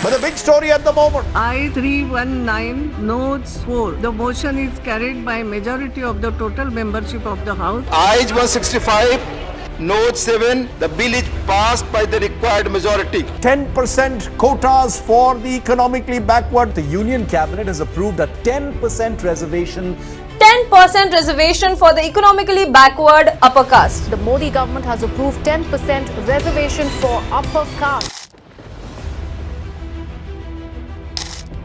But the big story at the moment. I-319 notes 4. The motion is carried by majority of the total membership of the House. Ayes 165, note 7. The bill is passed by the required majority. 10% quotas for the economically backward. The Union Cabinet has approved a 10% reservation 10% reservation for the economically backward upper caste. The Modi government has approved 10% reservation for upper caste.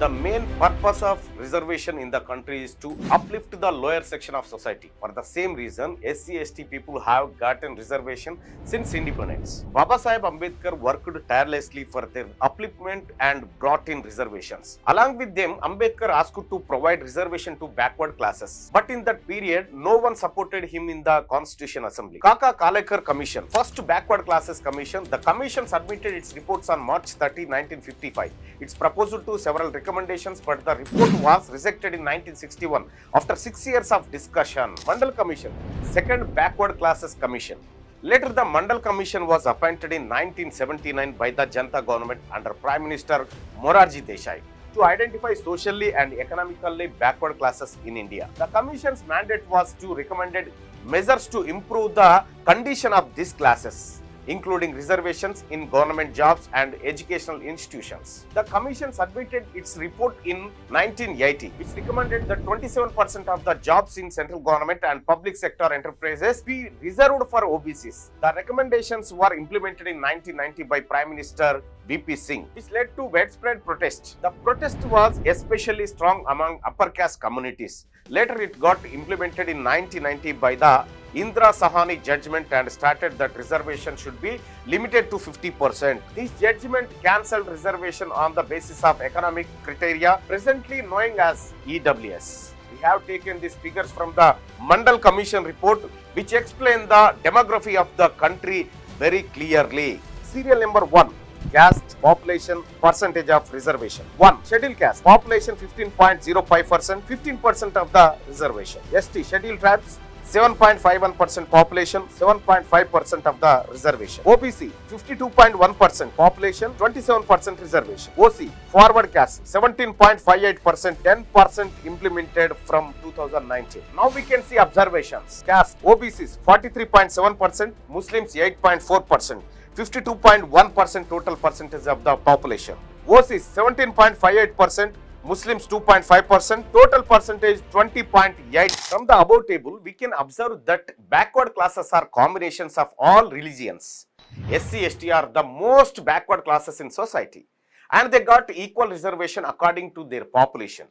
The main purpose of reservation in the country is to uplift the lower section of society. For the same reason, SC/ST people have gotten reservation since independence. Baba Sahib Ambedkar worked tirelessly for their upliftment and brought in reservations. Along with them, Ambedkar asked to provide reservation to backward classes. But in that period, no one supported him in the Constitution Assembly. Kaka Kalekar Commission, first backward classes commission, the commission submitted its reports on March 30, 1955. Its proposal to several recommendations, but the report was rejected in 1961 after 6 years of discussion. Mandal Commission, second backward classes commission. Later, the Mandal Commission was appointed in 1979 by the Janata government under Prime Minister Morarji Desai to identify socially and economically backward classes in India. The Commission's mandate was to recommend measures to improve the condition of these classes, including reservations in government jobs and educational institutions. The Commission submitted its report in 1980, which recommended that 27% of the jobs in central government and public sector enterprises be reserved for OBCs. The recommendations were implemented in 1990 by Prime Minister VP Singh, which led to widespread protest. The protest was especially strong among upper caste communities. Later, it got implemented in 1990 by the Indra Sahani judgment and started that reservation should be limited to 50%. This judgment cancelled reservation on the basis of economic criteria, presently known as EWS. We have taken these figures from the Mandal Commission report, which explain the demography of the country very clearly. Serial number 1. Caste, population, percentage of reservation. 1. Scheduled caste, population 15.05%, 15% of the reservation. ST, scheduled tribes, 7.51% population, 7.5% of the reservation. OBC, 52.1% population, 27% reservation. OC, forward caste, 17.58%, 10% implemented from 2019. Now we can see observations. Caste, OBCs, 43.7%, Muslims 8.4%. 52.1% total percentage of the population. OCs 17.58%, Muslims 2.5%, total percentage 20.8. From the above table, we can observe that backward classes are combinations of all religions. SC/ST are the most backward classes in society, and they got equal reservation according to their population.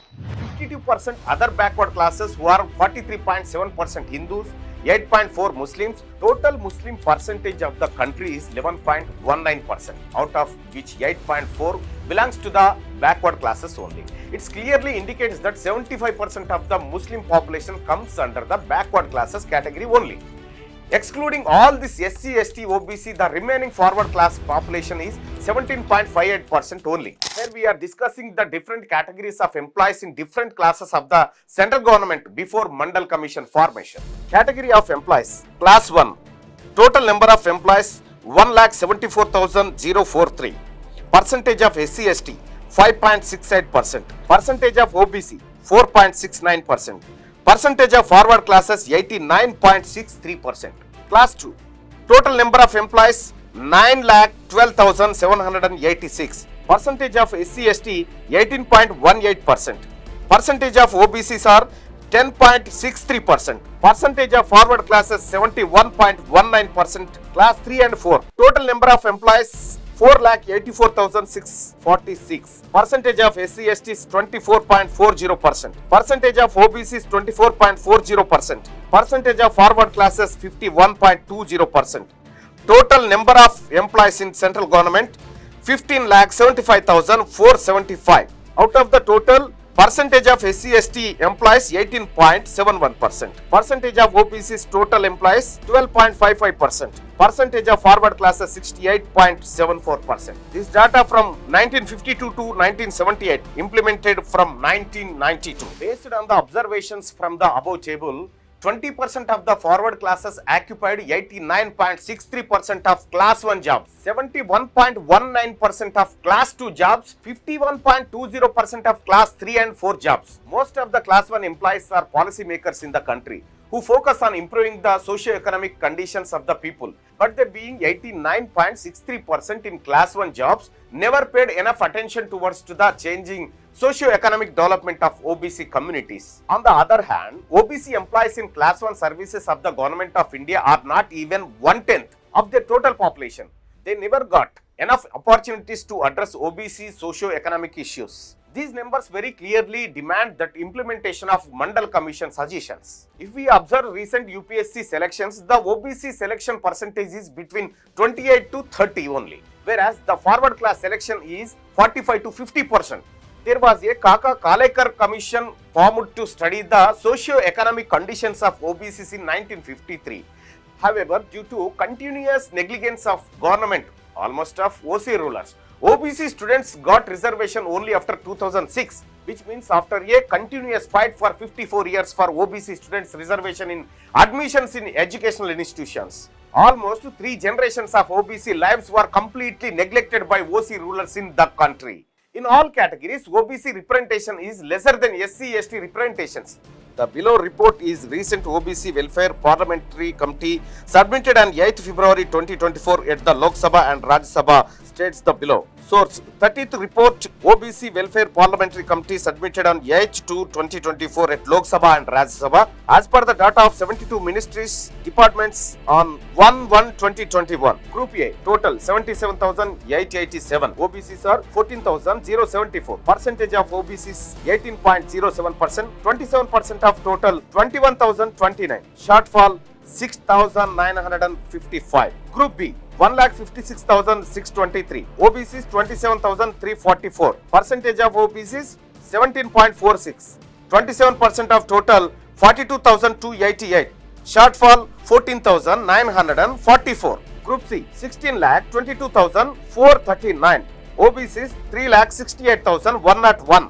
52% other backward classes who are 43.7% Hindus, 8.4 Muslims. Total Muslim percentage of the country is 11.19%, out of which 8.4 belongs to the backward classes only. It clearly indicates that 75% of the Muslim population comes under the backward classes category only. Excluding all this SC/ST, OBC, the remaining forward class population is 17.58% only. Here we are discussing the different categories of employees in different classes of the central government before Mandal Commission formation. Category of employees. Class 1. Total number of employees 1,74,043. Percentage of SC/ST 5.68%. Percentage of OBC 4.69%. Percentage of forward classes 89.63%. Class 2. Total number of employees 9,12,786. Percentage of SC/ST 18.18%. Percentage of OBCs are 10.63%. Percentage of forward classes 71.19%. Class 3 and 4. Total number of employees 4,84,646. Percentage of SC/ST is 24.40%. Percentage of OBC is 24.40%. Percentage of forward classes 51.20%. Total number of employees in central government 15,75,475. Out of the total, percentage of SC/ST employees 18.71%. Percentage of OBC's total employees 12.55%. Percentage of forward classes 68.74%. This data from 1952 to 1978, implemented from 1992. Based on the observations from the above table, 20% of the forward classes occupied 89.63% of class 1 jobs, 71.19% of class 2 jobs, 51.20% of class 3 and 4 jobs. Most of the class 1 employees are policymakers in the country who focus on improving the socio-economic conditions of the people, but they being 89.63% in class 1 jobs never paid enough attention towards to the changing socio-economic development of OBC communities. On the other hand, OBC employees in class 1 services of the government of India are not even 1/10 of their total population. They never got enough opportunities to address OBC socio-economic issues. These numbers very clearly demand that implementation of Mandal Commission suggestions. If we observe recent UPSC selections, the OBC selection percentage is between 28 to 30 only, whereas the forward class selection is 45 to 50%. There was a Kaka Kalekar Commission formed to study the socio-economic conditions of OBCs in 1953. However, due to continuous negligence of government, almost of OC rulers, OBC students got reservation only after 2006, which means after a continuous fight for 54 years for OBC students reservation in admissions in educational institutions. Almost 3 generations of OBC lives were completely neglected by OC rulers in the country. In all categories, OBC representation is lesser than SC/ST representations. The below report is recent OBC Welfare Parliamentary Committee submitted on 8th February 2024 at the Lok Sabha and Rajya Sabha, states the below. Source: 30th report OBC Welfare Parliamentary Committee submitted on 8th to 2024 at Lok Sabha and Rajya Sabha. As per the data of 72 ministries, departments on 1/1/2021. Group A, total 77,887. OBCs are 14,074. Percentage of OBCs 18.07%. 27% of total 21,029. Shortfall 6,955. Group B, 1,56,623. OBCs 27,344. Percentage of OBCs 17.46. 27% of total 42,288. Shortfall 14,944. Group C, 16,22,439. OBCs 3,68,101.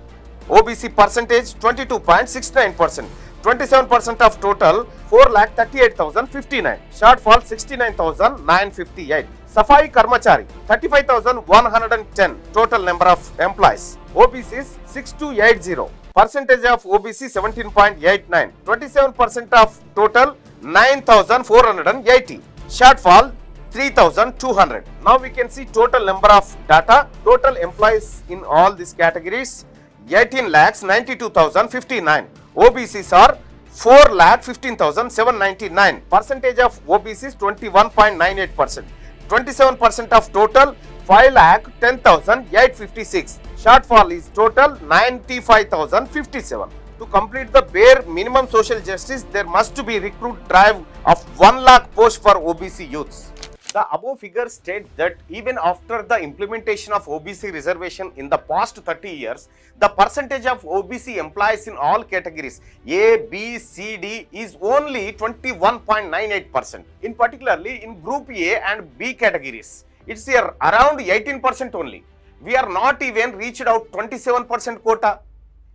OBC percentage 22.69%. 27% of total 4,38,059. Shortfall 69,958. Safai Karmachari 35,110. Total number of employees. OBCs 6280. Percentage of OBC 17.89. 27% of total 9,480. Shortfall 3,200. Now we can see total number of data. Total employees in all these categories 18,92,059. OBCs are 4,15,799. Percentage of OBCs 21.98%. 27% of total 5,10,856. Shortfall is total 95,057. To complete the bare minimum social justice, there must be recruit drive of 1 lakh posts for OBC youths. The above figures state that even after the implementation of OBC reservation in the past 30 years, the percentage of OBC employees in all categories A, B, C, D is only 21.98%. In particularly in Group A and B categories, it's around 18% only. We are not even reached out 27% quota.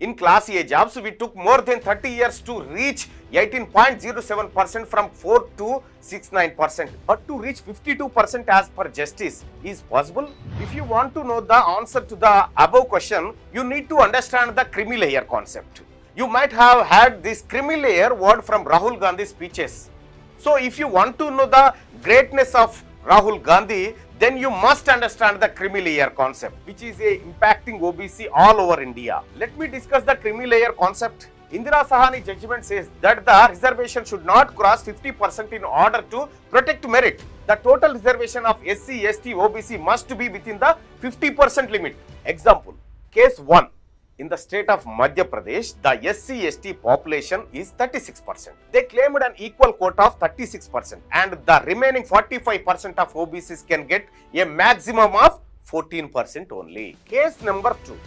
In Class A jobs, we took more than 30 years to reach 18.07% from 4 to 69%. But to reach 52% as per justice is possible? If you want to know the answer to the above question, you need to understand the creamy layer concept. You might have had this creamy layer word from Rahul Gandhi's speeches. So if you want to know the greatness of Rahul Gandhi, then you must understand the creamy layer concept, which is impacting OBC all over India. Let me discuss the creamy layer concept. Indira Sahani judgment says that the reservation should not cross 50% in order to protect merit. The total reservation of SC, ST, OBC must be within the 50% limit. Example, case 1. In the state of Madhya Pradesh, the SC/ST population is 36%. They claimed an equal quota of 36% and the remaining 45% of OBCs can get a maximum of 14% only. Case number 2.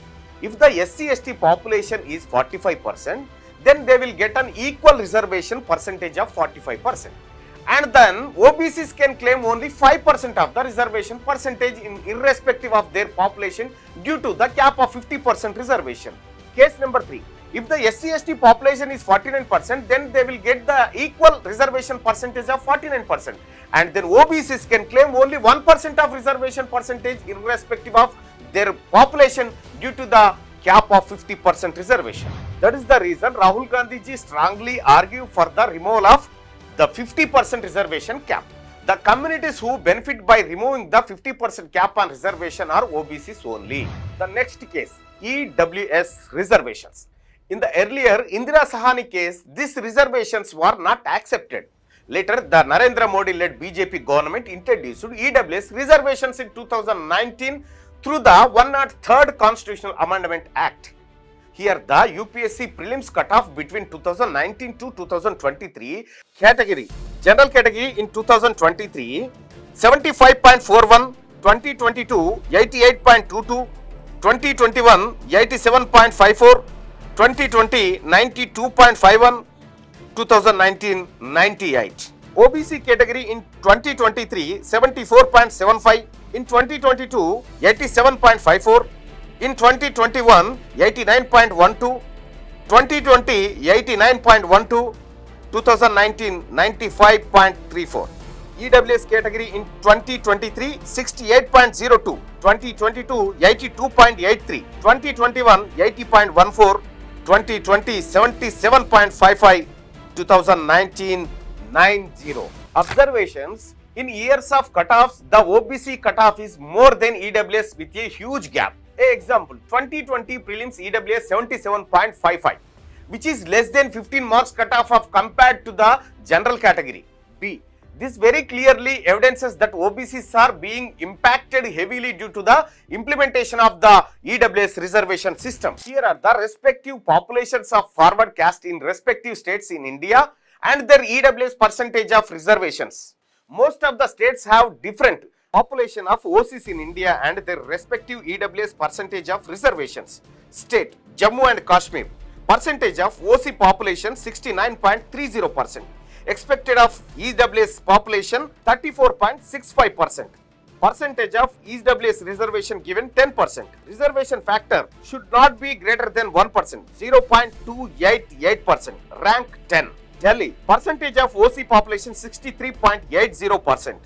If the SC/ST population is 45%, then they will get an equal reservation percentage of 45%. And then OBCs can claim only 5% of the reservation percentage irrespective of their population due to the cap of 50% reservation. Case number 3. If the SC/ST population is 49%, then they will get the equal reservation percentage of 49%. And then OBCs can claim only 1% of reservation percentage irrespective of their population due to the cap of 50% reservation. That is the reason Rahul Gandhi ji strongly argue for the removal of the 50% reservation cap. The communities who benefit by removing the 50% cap on reservation are OBCs only. The next case, EWS reservations. In the earlier Indira Sahani case, these reservations were not accepted. Later, the Narendra Modi-led BJP government introduced EWS reservations in 2019 through the 103rd Constitutional Amendment Act. Here, the UPSC prelims cutoff between 2019 to 2023 category, general category in 2023, 75.41, 2022, 88.22, 2021, 87.54, 2020, 92.51, 2019, 98. OBC category in 2023, 74.75, in 2022, 87.54, in 2021, 89.12, 2020, 89.12, 2019, 95.34. EWS category in 2023, 68.02, 2022, 82.83, 2021, 80.14, 2020, 77.55, 2019, 90. Observations: in years of cutoffs, the OBC cutoff is more than EWS with a huge gap. Example, 2020 prelims EWS 77.55, which is less than 15 marks cutoff of compared to the general category. B. This very clearly evidences that OBCs are being impacted heavily due to the implementation of the EWS reservation system. Here are the respective populations of forward caste in respective states in India and their EWS percentage of reservations. Most of the states have different population of OCs in India and their respective EWS percentage of reservations. State Jammu and Kashmir, percentage of OC population 69.30%. Expected of EWS population 34.65%. Percentage of EWS reservation given 10%. Reservation factor should not be greater than 1%, 0.288%. Rank 10. Delhi, percentage of OC population 63.80%.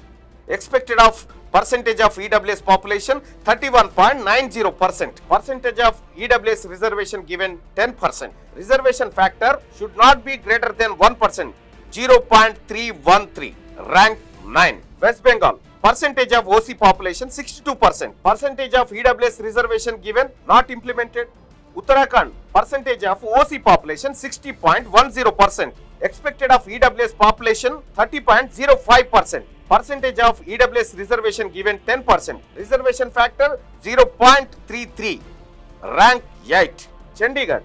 Expected of percentage of EWS population 31.90%. Percentage of EWS reservation given 10%. Reservation factor should not be greater than 1%, 0.313. Rank 9. West Bengal, percentage of OC population 62%. Percentage of EWS reservation given not implemented. Uttarakhand, percentage of OC population 60.10%. Expected of EWS population 30.05%. Percentage of EWS reservation given 10%. Reservation factor 0.33. Rank 8. Chandigarh,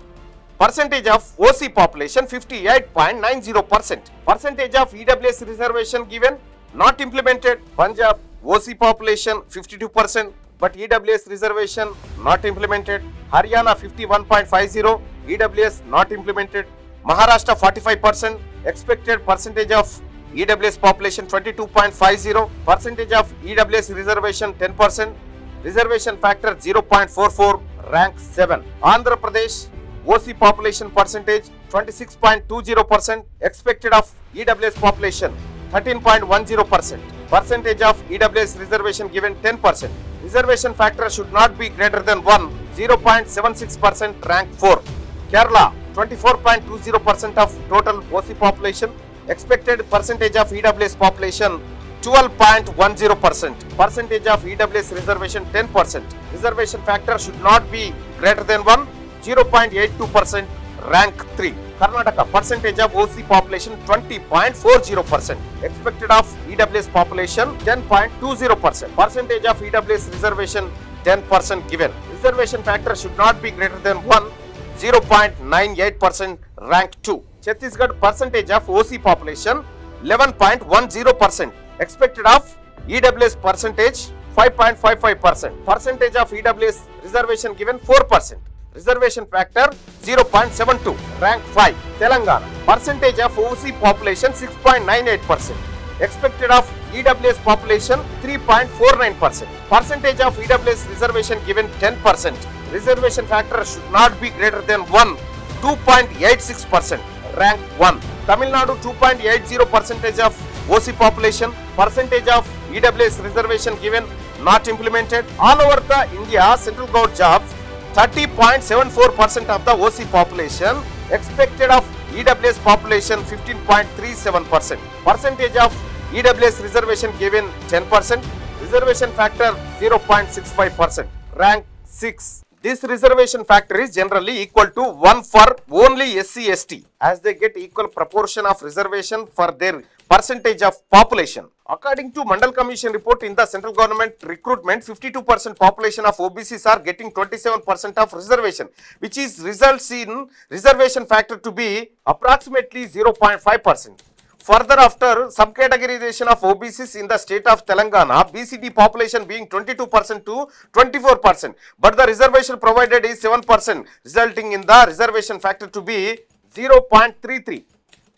percentage of OC population 58.90%. Percentage of EWS reservation given not implemented. Punjab, OC population 52%, but EWS reservation not implemented. Haryana 51.50, EWS not implemented. Maharashtra 45%, expected percentage of EWS population 22.50, percentage of EWS reservation 10%, reservation factor 0.44, rank 7. Andhra Pradesh, OC population percentage 26.20%, expected of EWS population 13.10%, percentage of EWS reservation given 10%, reservation factor should not be greater than 1, 0.76%, rank 4. Kerala, 24.20% of total OC population, expected percentage of EWS population 12.10%, percentage of EWS reservation 10%, reservation factor should not be greater than 1, 0.82%, rank 3. Karnataka, percentage of OC population 20.40%, expected of EWS population 10.20%, percentage of EWS reservation 10% given, reservation factor should not be greater than 1, 0.98%, rank 2. Chhattisgarh, percentage of OC population 11.10%, expected of EWS percentage 5.55%, percentage of EWS reservation given 4%, reservation factor 0.72, rank 5. Telangana, percentage of OC population 6.98%, expected of EWS population 3.49%, percentage of EWS reservation given 10%, reservation factor should not be greater than 1, 2.86%, rank 1. Tamil Nadu 2.80% of OC population, percentage of EWS reservation given not implemented. All over the India, central government jobs 30.74% of the OC population, expected of EWS population 15.37%. Percentage of EWS reservation given 10%, reservation factor 0.65%, rank 6. This reservation factor is generally equal to 1 for only SC/ST, as they get equal proportion of reservation for their percentage of population. According to Mandal Commission report, in the central government recruitment, 52% population of OBCs are getting 27% of reservation, which is results in reservation factor to be approximately 0.5%. Further, after subcategorization of OBCs in the state of Telangana, BCD population being 22% to 24%, but the reservation provided is 7%, resulting in the reservation factor to be 0.33.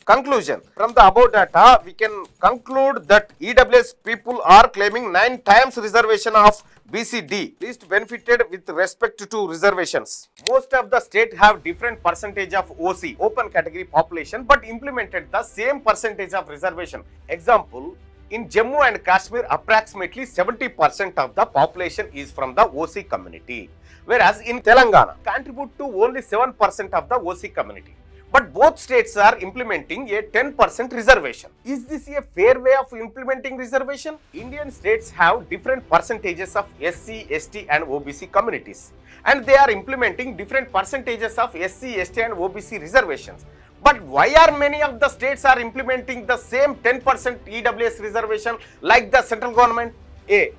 Conclusion: from the above data, we can conclude that EWS people are claiming 9 times reservation of BCD, least benefited with respect to reservations. Most of the state have different percentage of OC, open category population, but implemented the same percentage of reservation. Example, in Jammu and Kashmir, approximately 70% of the population is from the OC community, whereas in Telangana, contribute to only 7% of the OC community. But both states are implementing a 10% reservation. Is this a fair way of implementing reservation? Indian states have different percentages of SC, ST and OBC communities, and they are implementing different percentages of SC, ST and OBC reservations. But why are many of the states are implementing the same 10% EWS reservation like the central government? A.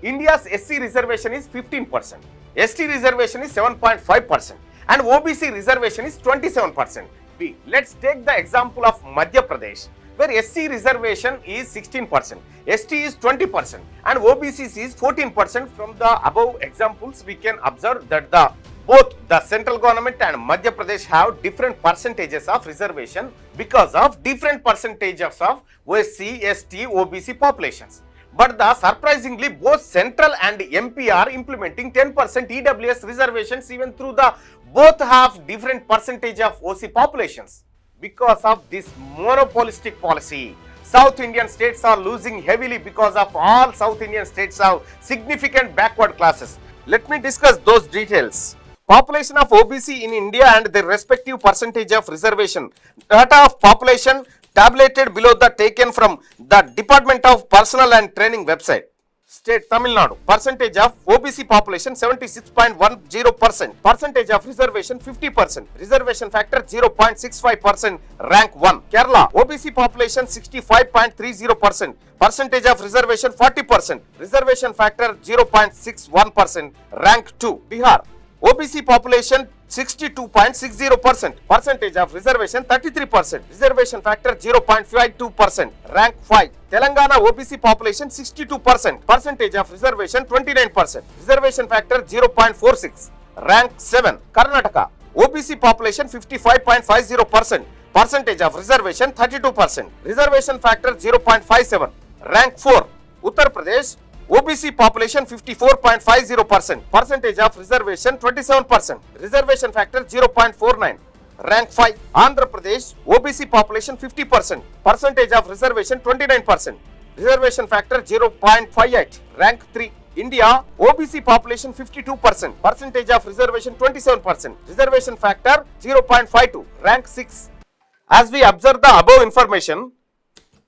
India's SC reservation is 15%, ST reservation is 7.5%. and OBC reservation is 27%. B. Let's take the example of Madhya Pradesh, where SC reservation is 16%, ST is 20% and OBCs is 14%. From the above examples, we can observe that both the central government and Madhya Pradesh have different percentages of reservation because of different percentages of SC, ST, OBC populations. But surprisingly, both central and MP are implementing 10% EWS reservations, even through the both have different percentage of OC populations. Because of this monopolistic policy, South Indian states are losing heavily because of all South Indian states have significant backward classes. Let me discuss those details. Population of OBC in India and their respective percentage of reservation. Data of population tabulated below the taken from the Department of Personnel and Training website. State Tamil Nadu, percentage of OBC population 76.10%, percentage of reservation 50%, reservation factor 0.65%, rank 1. Kerala, OBC population 65.30%, percentage of reservation 40%, reservation factor 0.61%, rank 2. Bihar, OBC population 62.60%, percentage of reservation 33%, reservation factor 0.52%, rank 5. Telangana OBC population 62%, percentage of reservation 29%, reservation factor 0.46, rank 7. Karnataka OBC population 55.50%, percentage of reservation 32%, reservation factor 0.57, rank 4. Uttar Pradesh OBC population 54.50%, percentage of reservation 27%, reservation factor 0.49, rank 5. Andhra Pradesh OBC population 50%, percentage of reservation 29%, reservation factor 0.58, rank 3. India OBC population 52%, percentage of reservation 27%, reservation factor 0.52, rank 6. As we observe the above information,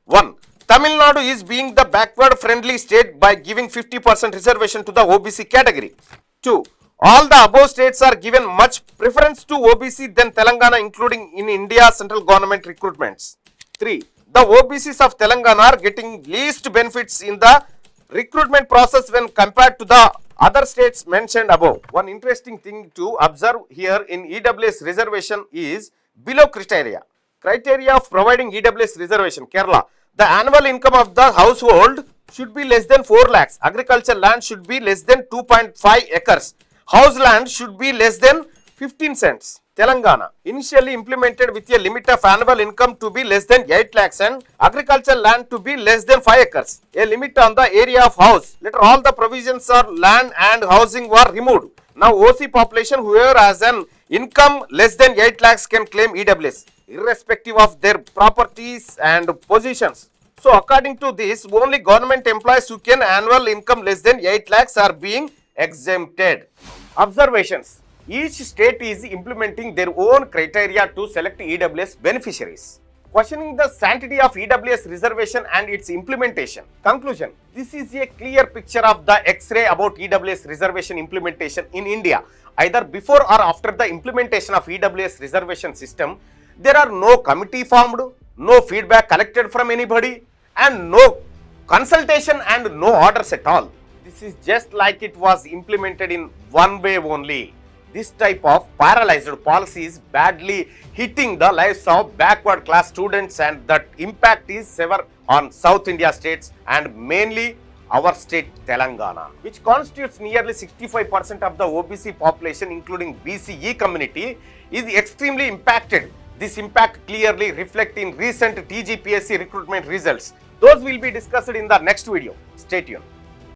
1. Tamil Nadu is being the backward friendly state by giving 50% reservation to the OBC category. 2. All the above states are given much preference to OBC than Telangana, including in India central government recruitments. 3. The OBCs of Telangana are getting least benefits in the recruitment process when compared to the other states mentioned above. One interesting thing to observe here in EWS reservation is below criteria. Criteria of providing EWS reservation. Kerala, the annual income of the household should be less than 4 lakhs. Agricultural land should be less than 2.5 acres. House land should be less than 15 cents. Telangana, initially implemented with a limit of annual income to be less than 8 lakhs and agricultural land to be less than 5 acres. A limit on the area of house. Later all the provisions of land and housing were removed. Now OC population whoever has an income less than 8 lakhs can claim EWS irrespective of their properties and positions. So according to this, only government employees who can annual income less than 8 lakhs are being exempted. Observations. Each state is implementing their own criteria to select EWS beneficiaries. Questioning the sanctity of EWS reservation and its implementation. Conclusion. This is a clear picture of the X-ray about EWS reservation implementation in India. Either before or after the implementation of EWS reservation system, there are no committee formed, no feedback collected from anybody, and no consultation and no orders at all. This is just like it was implemented in one way only. This type of paralyzed policy is badly hitting the lives of backward class students, and that impact is severe on South India states and mainly our state Telangana, which constitutes nearly 65% of the OBC population including BCE community, is extremely impacted. This impact clearly reflects in recent TGPSC recruitment results. Those will be discussed in the next video. Stay tuned.